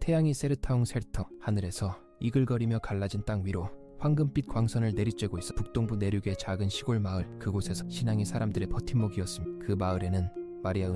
태양이 세르타웅셀터 하늘에서 이글거리며 갈라진 땅 위로 황금빛 광선을 내리쬐고 있어 북동부 내륙의 작은 시골 마을, 그곳에서 신앙이 사람들의 버팀목이었습니다. 그 마을에는 마리아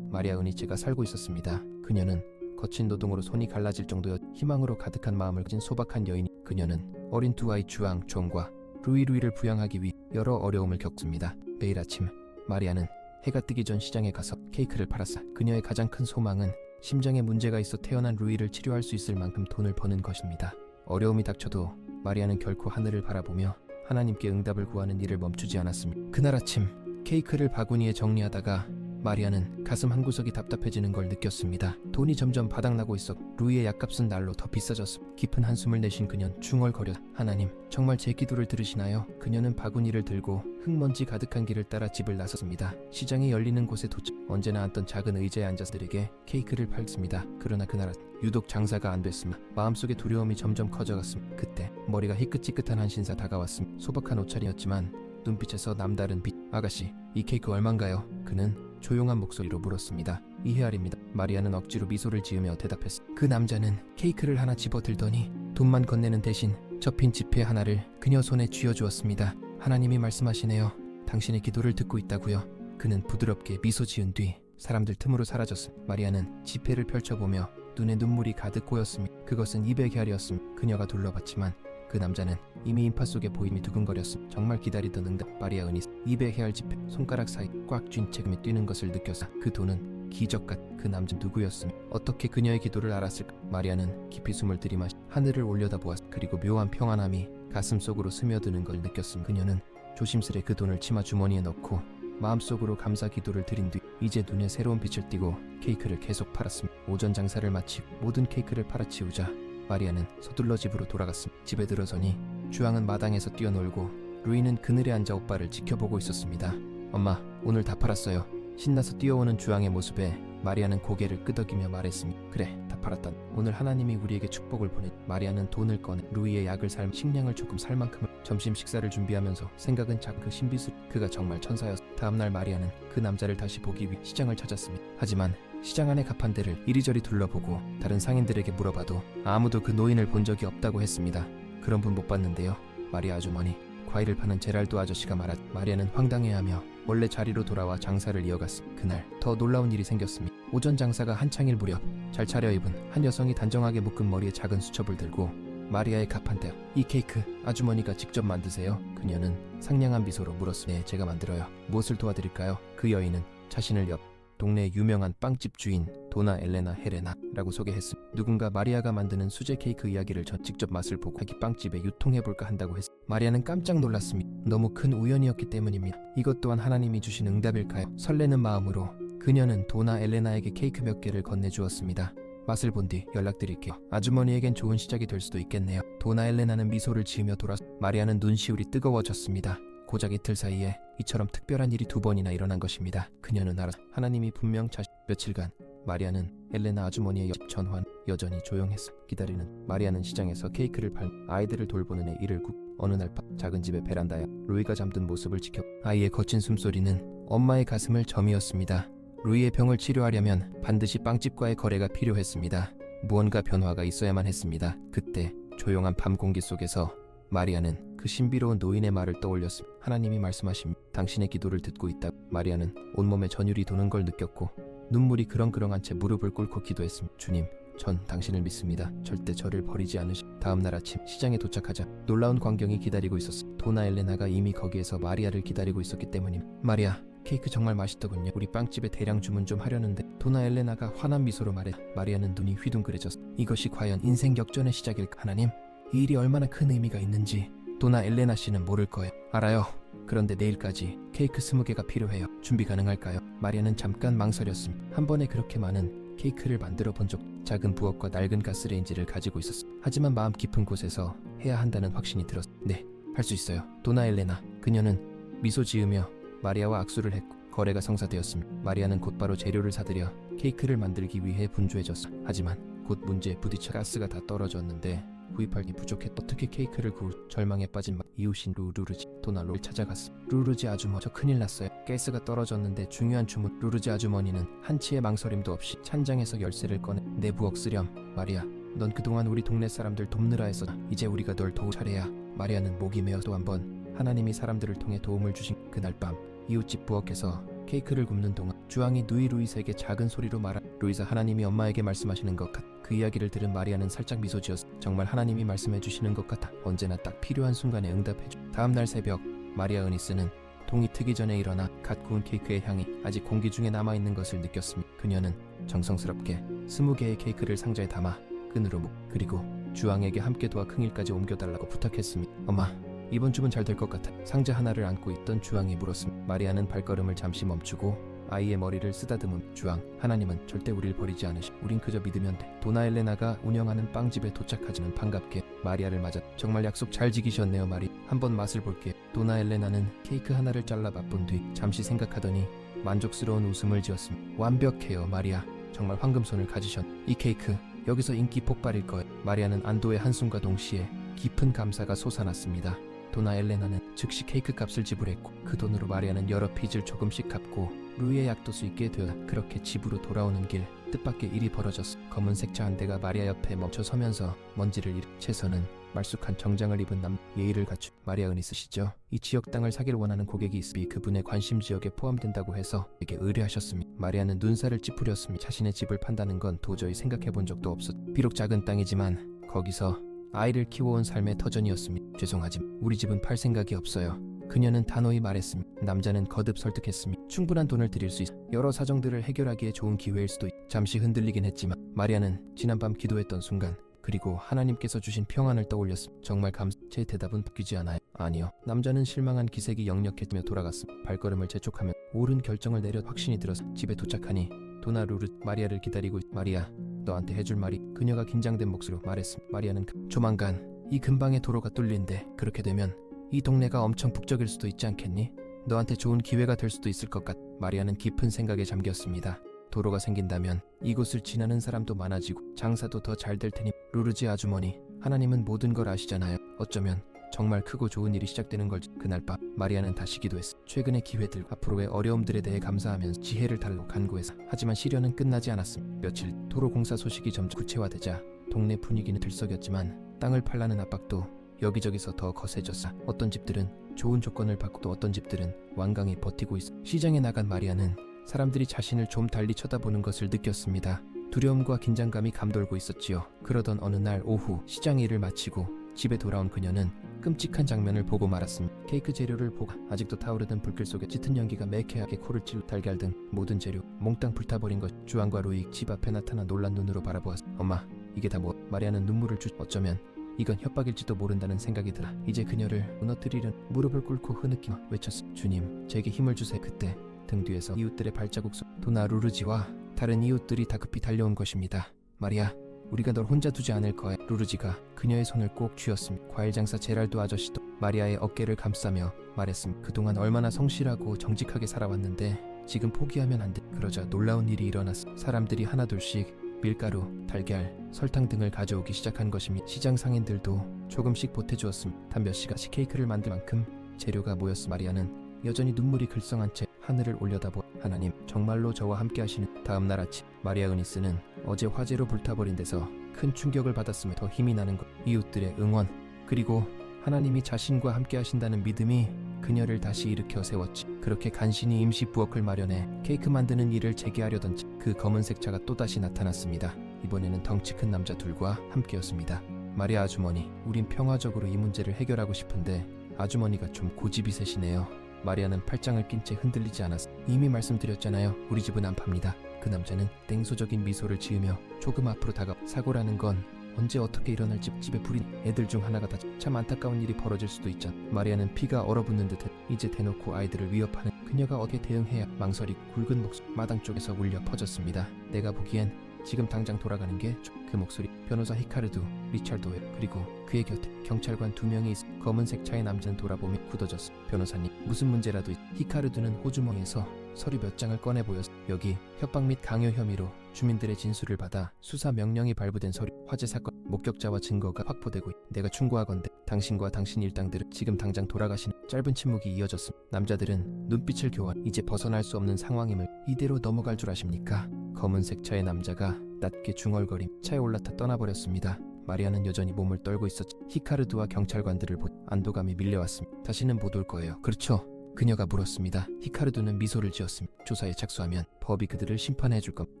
은이체가 살고 있었습니다. 그녀는 거친 노동으로 손이 갈라질 정도였 희망으로 가득한 마음을 가진 소박한 여인이, 그녀는 어린 두 아이 주앙, 존과 루이를 부양하기 위해 여러 어려움을 겪습니다. 매일 아침 마리아는 해가 뜨기 전 시장에 가서 케이크를 팔았어. 그녀의 가장 큰 소망은 심장에 문제가 있어 태어난 루이를 치료할 수 있을 만큼 돈을 버는 것입니다. 어려움이 닥쳐도 마리아는 결코 하늘을 바라보며 하나님께 응답을 구하는 일을 멈추지 않았습니다. 그날 아침 케이크를 바구니에 정리하다가 마리아는 가슴 한구석이 답답해지는 걸 느꼈습니다. 돈이 점점 바닥나고 있어 루이의 약값은 날로 더 비싸졌습니다. 깊은 한숨을 내쉰 그녀는 중얼거려, 하나님, 정말 제 기도를 들으시나요? 그녀는 바구니를 들고 흙먼지 가득한 길을 따라 집을 나섰습니다. 시장이 열리는 곳에 도착, 언제나 앉던 작은 의자에 앉아서 들에게 케이크를 팔습니다. 그러나 그날 유독 장사가 안 됐습니다. 마음속의 두려움이 점점 커져갔습니다. 그때 머리가 희끗희끗한 한 신사 다가왔습니다. 소박한 옷차림이었지만 눈빛에서 남다른 빛. 아가씨, 이 케이크 얼만가요? 그는 조용한 목소리로 물었습니다. 이해할입니다. 마리아는 억지로 미소를 지으며 대답했어. 그 남자는 케이크를 하나 집어들더니 돈만 건네는 대신 접힌 지폐 하나를 그녀 손에 쥐어주었습니다. 하나님이 말씀하시네요. 당신의 기도를 듣고 있다고요. 그는 부드럽게 미소 지은 뒤 사람들 틈으로 사라졌습니다. 마리아는 지폐를 펼쳐보며 눈에 눈물이 가득 고였습니다. 그것은 200헤알이었습니다. 그녀가 둘러봤지만 그 남자는 이미 인파 속에 보임이 두근거렸음. 정말 기다리던 응답. 마리아 은이 200헤알 지폐 손가락 사이 꽉 쥔 채금이 뛰는 것을 느꼈어. 그 돈은 기적같. 그 남자 누구였음? 어떻게 그녀의 기도를 알았을까? 마리아는 깊이 숨을 들이마시 하늘을 올려다보았어. 그리고 묘한 평안함이 가슴 속으로 스며드는 걸 느꼈음. 그녀는 조심스레 그 돈을 치마 주머니에 넣고 마음속으로 감사 기도를 드린 뒤 이제 눈에 새로운 빛을 띠고 케이크를 계속 팔았습니다. 오전 장사를 마치고 모든 케이크를 팔아치우자 마리아는 서둘러 집으로 돌아갔습니다. 집에 들어서니 주앙은 마당에서 뛰어놀고 루이는 그늘에 앉아 오빠를 지켜보고 있었습니다. 엄마, 오늘 다 팔았어요. 신나서 뛰어오는 주앙의 모습에 마리아는 고개를 끄덕이며 말했습니다. 그래, 다 팔았다. 오늘 하나님이 우리에게 축복을 보내. 마리아는 돈을 꺼내 루이의 약을 살 식량을 조금 살 만큼을. 점심 식사를 준비하면서 생각은 자꾸 그 신비스. 그가 정말 천사였어. 다음날 마리아는 그 남자를 다시 보기 위해 시장을 찾았습니다. 하지만 시장 안의 가판대를 이리저리 둘러보고 다른 상인들에게 물어봐도 아무도 그 노인을 본 적이 없다고 했습니다. 그런 분 못 봤는데요. 마리아 아주머니, 과일을 파는 제랄도 아저씨가 말하자 마리아는 황당해하며 원래 자리로 돌아와 장사를 이어갔습니다. 그날 더 놀라운 일이 생겼습니다. 오전 장사가 한창일 무렵 잘 차려입은 한 여성이 단정하게 묶은 머리에 작은 수첩을 들고 마리아의 가판대. 이 케이크 아주머니가 직접 만드세요? 그녀는 상냥한 미소로 물었습니다. 네, 제가 만들어요. 무엇을 도와드릴까요? 그 여인은 자신을 옆 동네 유명한 빵집 주인 도나 엘레나 헤레나라고 소개했습니다. 누군가 마리아가 만드는 수제 케이크 이야기를 직접 맛을 보고 자기 빵집에 유통해볼까 한다고 했습니다. 마리아는 깜짝 놀랐습니다. 너무 큰 우연이었기 때문입니다. 이것 또한 하나님이 주신 응답일까요? 설레는 마음으로 그녀는 도나 엘레나에게 케이크 몇 개를 건네주었습니다. 맛을 본 뒤 연락드릴게요. 아주머니에겐 좋은 시작이 될 수도 있겠네요. 도나 엘레나는 미소를 지으며 돌아서 마리아는 눈시울이 뜨거워졌습니다. 고작 이틀 사이에 이처럼 특별한 일이 2번이나 일어난 것입니다. 그녀는 알아 하나님이 분명 며칠간 마리아는 엘레나 아주머니의 전환 여전히 조용했어. 기다리는 마리아는 시장에서 케이크를 팔 아이들을 돌보는 애 일을 어느 날 밤 작은 집의 베란다에 루이가 잠든 모습을 지켜 아이의 거친 숨소리는 엄마의 가슴을 저미었습니다. 루이의 병을 치료하려면 반드시 빵집과의 거래가 필요했습니다. 무언가 변화가 있어야만 했습니다. 그때 조용한 밤 공기 속에서 마리아는 그 신비로운 노인의 말을 떠올렸습니다. 하나님이 말씀하십니다. 당신의 기도를 듣고 있다. 마리아는 온몸에 전율이 도는 걸 느꼈고 눈물이 그렁그렁한 채 무릎을 꿇고 기도했습니다. 주님, 전 당신을 믿습니다. 절대 저를 버리지 않으시. 다음날 아침 시장에 도착하자 놀라운 광경이 기다리고 있었습니다. 도나 엘레나가 이미 거기에서 마리아를 기다리고 있었기 때문입니다. 마리아, 케이크 정말 맛있더군요. 우리 빵집에 대량 주문 좀 하려는데. 도나 엘레나가 환한 미소로 말해. 마리아는 눈이 휘둥그레졌어. 이것이 과연 인생 역전의 시작일까? 하나님, 이 일이 얼마나 큰 의미가 있는지 도나 엘레나 씨는 모를 거예요. 알아요. 그런데 내일까지 케이크 20개가 필요해요. 준비 가능할까요? 마리아는 잠깐 망설였습니다. 한 번에 그렇게 많은 케이크를 만들어 본 적. 작은 부엌과 낡은 가스레인지를 가지고 있었어. 하지만 마음 깊은 곳에서 해야 한다는 확신이 들었어. 네, 할 수 있어요. 도나 엘레나. 그녀는 미소 지으며 마리아와 악수를 했고 거래가 성사되었습니다. 마리아는 곧바로 재료를 사들여 케이크를 만들기 위해 분주해졌어. 하지만 곧 문제에 부딪혀 가스가 다 떨어졌는데 구입할 게 부족했다. 어떻게 케이크를 구울 절망에 빠진 이웃인 루르지 도나로를 찾아갔어. 루르지 아주머니, 저 큰일 났어요. 가스가 떨어졌는데 중요한 주문. 루르지 아주머니는 한치의 망설임도 없이 찬장에서 열쇠를 꺼내 내 부엌 쓰렴. 마리아, 넌 그동안 우리 동네 사람들 돕느라 했어. 이제 우리가 널 도울 차례야. 마리아는 목이 메어 또 한 번 하나님이 사람들을 통해 도움을 주신 그날 밤 이웃집 부엌에서 케이크를 굽는 동안 주앙이 누이 루이스에게 작은 소리로 말하. 루이사, 하나님이 엄마에게 말씀하시는 것 같아. 그 이야기를 들은 마리아는 살짝 미소 지었어. 정말 하나님이 말씀해 주시는 것 같아. 언제나 딱 필요한 순간에 응답해줘. 다음날 새벽 마리아 은니스는 동이 트기 전에 일어나 갓 구운 케이크의 향이 아직 공기 중에 남아있는 것을 느꼈습니다. 그녀는 정성스럽게 20개의 케이크를 상자에 담아 끈으로 그리고 주앙에게 함께 도와 킁일까지 옮겨달라고 부탁했습니다. 엄마, 이번 주문 잘 될 것 같아. 상자 하나를 안고 있던 주앙이 물었습니다. 마리아는 발걸음을 잠시 멈추고 아이의 머리를 쓰다듬은. 주앙, 하나님은 절대 우릴 버리지 않으시. 우린 그저 믿으면 돼. 도나 엘레나가 운영하는 빵집에 도착하지는 반갑게 마리아를 맞아. 정말 약속 잘 지키셨네요 마리. 한번 맛을 볼게. 도나 엘레나는 케이크 하나를 잘라 맛본 뒤 잠시 생각하더니 만족스러운 웃음을 지었습니다. 완벽해요 마리아. 정말 황금손을 가지셨. 이 케이크 여기서 인기 폭발일 거예요. 마리아는 안도의 한숨과 동시에 깊은 감사가 솟아났습니다. 도나 엘레나는 즉시 케이크 값을 지불했고 그 돈으로 마리아는 여러 빚을 조금씩 갚고 루이의 약도 수 있게 되었다. 그렇게 집으로 돌아오는 길 뜻밖의 일이 벌어졌어. 검은색 차 한 대가 마리아 옆에 멈춰 서면서 먼지를 채서는 말쑥한 정장을 입은 남 예의를 갖춘 마리아 은니스시죠. 이 지역 땅을 사기를 원하는 고객이 있으니 그분의 관심 지역에 포함된다고 해서 에게 의뢰하셨습니다. 마리아는 눈살을 찌푸렸습니다. 자신의 집을 판다는 건 도저히 생각해 본 적도 없었. 비록 작은 땅이지만 거기서 아이를 키워온 삶의 터전이었습니다. 죄송하지만 우리 집은 팔 생각이 없어요. 그녀는 단호히 말했습니다. 남자는 거듭 설득했습니다. 충분한 돈을 드릴 수 있어. 여러 사정들을 해결하기에 좋은 기회일 수도 있. 잠시 흔들리긴 했지만 마리아는 지난밤 기도했던 순간 그리고 하나님께서 주신 평안을 떠올렸습니다. 정말 제 대답은 바뀌지 않아요. 아니요. 남자는 실망한 기색이 역력해지며 돌아갔습니다. 발걸음을 재촉하며 옳은 결정을 내려 확신이 들어서 집에 도착하니 도나 루르 마리아를 기다리고 마리아, 너한테 해줄 말이. 그녀가 긴장된 목소리로 말했습니다. 마리아는 조만간 이 근방에 도로가 뚫린대. 그렇게 되면 이 동네가 엄청 북적일 수도 있지 않겠니? 너한테 좋은 기회가 될 수도 있을 것 같. 마리아는 깊은 생각에 잠겼습니다. 도로가 생긴다면 이곳을 지나는 사람도 많아지고 장사도 더 잘 될 테니. 루르지 아주머니, 하나님은 모든 걸 아시잖아요. 어쩌면 정말 크고 좋은 일이 시작되는 걸. 그날 밤 마리아는 다시 기도했어. 최근의 기회들, 앞으로의 어려움들에 대해 감사하면서 지혜를 달라고 간구해서. 하지만 시련은 끝나지 않았습니다. 며칠 도로 공사 소식이 점점 구체화되자 동네 분위기는 들썩였지만 땅을 팔라는 압박도 여기저기서 더 거세졌어. 어떤 집들은 좋은 조건을 받고 또 어떤 집들은 완강히 버티고 있어. 시장에 나간 마리아는 사람들이 자신을 좀 달리 쳐다보는 것을 느꼈습니다. 두려움과 긴장감이 감돌고 있었지요. 그러던 어느 날 오후 시장 일을 마치고 집에 돌아온 그녀는 끔찍한 장면을 보고 말았습니다. 케이크 재료를 보고 아직도 타오르던 불길 속에 짙은 연기가 매캐하게 코를 찔러. 달걀 등 모든 재료 몽땅 불타버린 것. 주앙과 루이 집 앞에 나타나 놀란 눈으로 바라보았어. 엄마, 이게 다 뭐? 마리아는 눈물을 어쩌면 이건 협박일지도 모른다는 생각이 들어. 이제 그녀를 무너뜨리려 무릎을 꿇고 흐느끼며 외쳤어. 주님, 제게 힘을 주세요. 그때 등 뒤에서 이웃들의 발자국 속 도나 루르지와 다른 이웃들이 다급히 달려온 것입니다. 마리아, 우리가 널 혼자 두지 않을 거야. 루르지가 그녀의 손을 꼭 쥐었습니다. 과일장사 제랄도 아저씨도 마리아의 어깨를 감싸며 말했습니다. 그동안 얼마나 성실하고 정직하게 살아왔는데 지금 포기하면 안 돼. 그러자 놀라운 일이 일어났어. 사람들이 하나둘씩 밀가루, 달걀, 설탕 등을 가져오기 시작한 것입니다. 시장 상인들도 조금씩 보태주었습니다. 단 몇 시간씩 케이크를 만들 만큼 재료가 모였어. 마리아는 여전히 눈물이 글썽한 채 하늘을 올려다보. 하나님, 정말로 저와 함께 하시는. 다음날 아침 마리아 은니스는 어제 화재로 불타버린 데서 큰 충격을 받았으며 더 힘이 나는 것. 이웃들의 응원 그리고 하나님이 자신과 함께 하신다는 믿음이 그녀를 다시 일으켜 세웠지. 그렇게 간신히 임시 부엌을 마련해 케이크 만드는 일을 재개하려던 그 검은색 차가 또다시 나타났습니다. 이번에는 덩치 큰 남자 둘과 함께였습니다. 마리아 아주머니, 우린 평화적으로 이 문제를 해결하고 싶은데 아주머니가 좀 고집이 세시네요. 마리아는 팔짱을 낀 채 흔들리지 않았어. 이미 말씀드렸잖아요. 우리 집은 안 팝니다. 그 남자는 땡소적인 미소를 지으며 조금 앞으로 다가. 사고라는 건 언제 어떻게 일어날지. 집에 불이 애들 중 하나가 다쳐 참 안타까운 일이 벌어질 수도 있잖아. 마리아는 피가 얼어붙는 듯해. 이제 대놓고 아이들을 위협하는 그녀가 어떻게 대응해야. 망설이고 굵은 목소리 마당 쪽에서 울려 퍼졌습니다. 내가 보기엔 지금 당장 돌아가는 게 그 목소리. 변호사 히카르두, 리찰도에 그리고 그의 곁에 경찰관 2명이 있어. 검은색 차의 남자는 돌아보며 굳어졌어. 변호사님, 무슨 문제라도 히카르두는 호주머니에서 서류 몇 장을 꺼내 보였어. 여기 협박 및 강요 혐의로 주민들의 진술을 받아 수사 명령이 발부된 서류, 화재 사건, 목격자와 증거가 확보되고 내가 충고하건대 당신과 당신 일당들은 지금 당장 돌아가시는. 짧은 침묵이 이어졌습니다. 남자들은 눈빛을 교환. 이제 벗어날 수 없는 상황임을. 이대로 넘어갈 줄 아십니까? 검은색 차의 남자가 낮게 중얼거림 차에 올라타 떠나버렸습니다. 마리아는 여전히 몸을 떨고 있었지. 히카르드와 경찰관들을 보 안도감이 밀려왔습니다. 다시는 못 올 거예요. 그렇죠? 그녀가 물었습니다. 히카르드는 미소를 지었습니다. 조사에 착수하면 법이 그들을 심판해 줄 겁니다.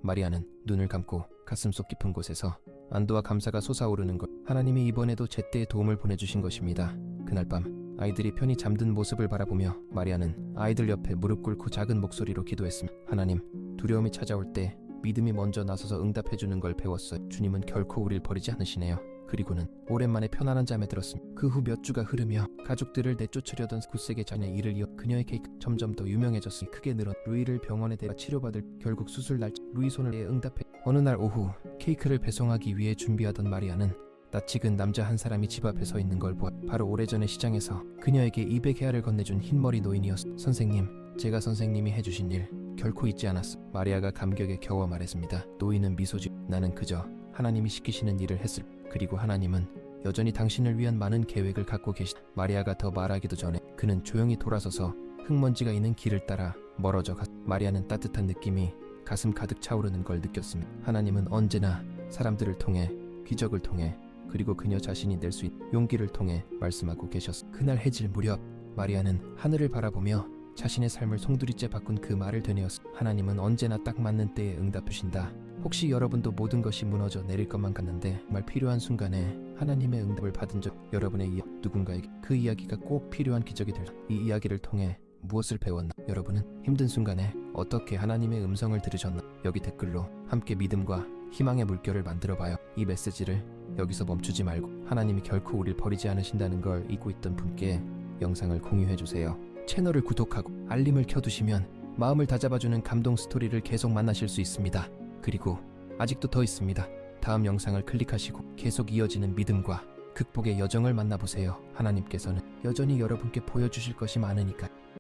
마리아는 눈을 감고 가슴속 깊은 곳에서 안도와 감사가 솟아오르는 것. 하나님이 이번에도 제때에 도움을 보내주신 것입니다. 그날 밤 아이들이 편히 잠든 모습을 바라보며 마리아는 아이들 옆에 무릎 꿇고 작은 목소리로 기도했습니다. 하나님, 두려움이 찾아올 때 믿음이 먼저 나서서 응답해주는 걸 배웠어요. 주님은 결코 우릴 버리지 않으시네요. 그리고는 오랜만에 편안한 잠에 들었습니다. 그 후 몇 주가 흐르며 가족들을 내쫓으려던 굳세게 자녀의 일을 이어 그녀의 케이크 점점 더 유명해졌으니 크게 늘어 루이를 병원에 데려 치료받을. 결국 수술 날짜 루이 손을 내 응답해. 어느 날 오후 케이크를 배송하기 위해 준비하던 마리아는 낯익은 남자 한 사람이 집 앞에 서 있는 걸 보아 바로 오래전에 시장에서 그녀에게 200헤아를 건네준 흰머리 노인이었어. 선생님, 제가 선생님이 해주신 일 결코 잊지 않았어. 마리아가 감격에 겨워 말했습니다. 노인은 미소지. 나는 그저 하나님이 시키시는 일을 했을. 그리고 하나님은 여전히 당신을 위한 많은 계획을 갖고 계시다. 마리아가 더 말하기도 전에 그는 조용히 돌아서서 흙먼지가 있는 길을 따라 멀어져 갔다. 마리아는 따뜻한 느낌이 가슴 가득 차오르는 걸 느꼈습니다. 하나님은 언제나 사람들을 통해, 기적을 통해, 그리고 그녀 자신이 낼 수 있는 용기를 통해 말씀하고 계셨어. 그날 해질 무렵 마리아는 하늘을 바라보며 자신의 삶을 송두리째 바꾼 그 말을 되뇌었어. 하나님은 언제나 딱 맞는 때에 응답주신다. 혹시 여러분도 모든 것이 무너져 내릴 것만 같는데 말 필요한 순간에 하나님의 응답을 받은 적, 여러분의 누군가에게 그 이야기가 꼭 필요한 기적이 될. 이 이야기를 통해 무엇을 배웠나? 여러분은 힘든 순간에 어떻게 하나님의 음성을 들으셨나? 여기 댓글로 함께 믿음과 희망의 물결을 만들어봐요. 이 메시지를 여기서 멈추지 말고 하나님이 결코 우릴 버리지 않으신다는 걸 잊고 있던 분께 영상을 공유해주세요. 채널을 구독하고 알림을 켜두시면 마음을 다잡아주는 감동 스토리를 계속 만나실 수 있습니다. 그리고 아직도 더 있습니다. 다음 영상을 클릭하시고 계속 이어지는 믿음과 극복의 여정을 만나보세요. 하나님께서는 여전히 여러분께 보여주실 것이 많으니까.